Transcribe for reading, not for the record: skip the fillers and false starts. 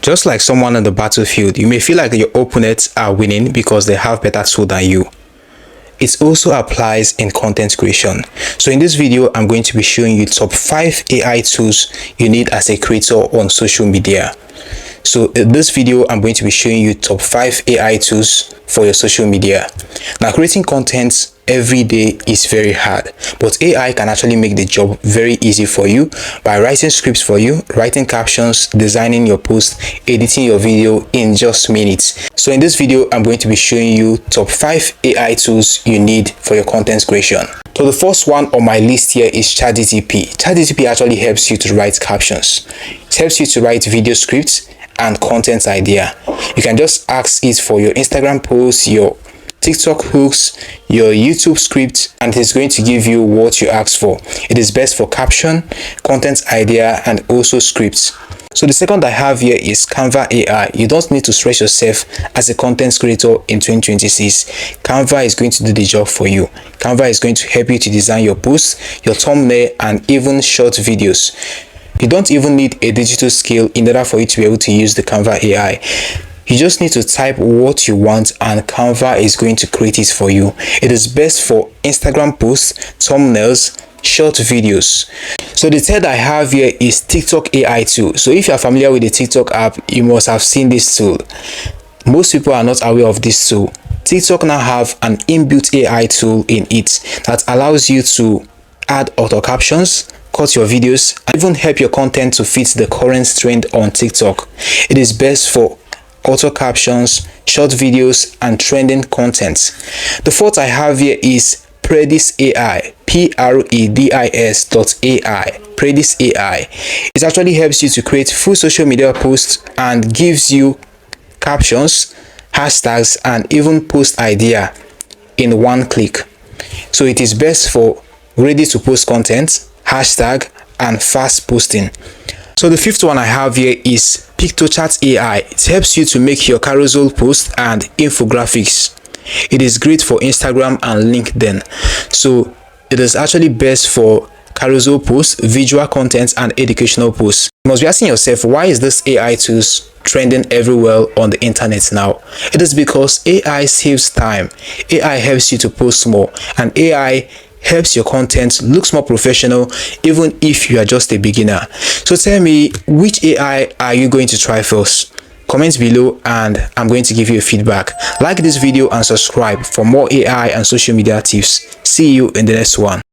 Just like someone on the battlefield, you may feel like your opponents are winning because they have better tool than you. It also applies in content creation. So in this video, I'm going to be showing you top 5 AI tools you need as a creator on social media. So in this video, I'm going to be showing you top 5 AI tools for your social media. Now, creating content every day is very hard, but AI can actually make the job very easy for you by writing scripts for you, writing captions, designing your post, editing your video in just minutes. So in this video, I'm going to be showing you top 5 AI tools you need for your content creation. So the first one on my list here is ChatGPT. ChatGPT actually helps you to write captions. It helps you to write video scripts and content idea. You can just ask it for your Instagram posts, your TikTok hooks, your YouTube script, and it's going to give you what you asked for. It is best for caption, content idea, and also scripts. So the second I have here is Canva AI. You don't need to stress yourself as a content creator in 2026. Canva is going to do the job for you. Canva is going to help you to design your posts, your thumbnail, and even short videos. You don't even need a digital skill in order for you to be able to use the Canva AI. You just need to type what you want and Canva is going to create it for you. It is best for Instagram posts, thumbnails, short videos. So the third I have here is TikTok AI tool. So if you are familiar with the TikTok app, you must have seen this tool. Most people are not aware of this tool. TikTok now have an inbuilt AI tool in it that allows you to add auto captions, cut your videos, and even help your content to fit the current trend on TikTok. It is best for auto captions, short videos, and trending content. The fourth I have here is Predis AI, Predis.ai. Predis AI. It actually helps you to create full social media posts and gives you captions, hashtags, and even post idea in one click. So it is best for ready to post content, hashtag, and fast posting. So the fifth one I have here is PictoChat AI. It helps you to make your carousel posts and infographics. It is great for Instagram and LinkedIn. So it is actually best for carousel posts, visual content, and educational posts. You must be asking yourself, why is this AI tools trending everywhere on the internet now? It is because AI saves time. AI helps you to post more, and AI helps your content looks more professional even if you are just a beginner. So tell me, which AI are you going to try first? Comment below and I'm going to give you a feedback. Like this video and subscribe for more AI and social media tips. See you in the next one.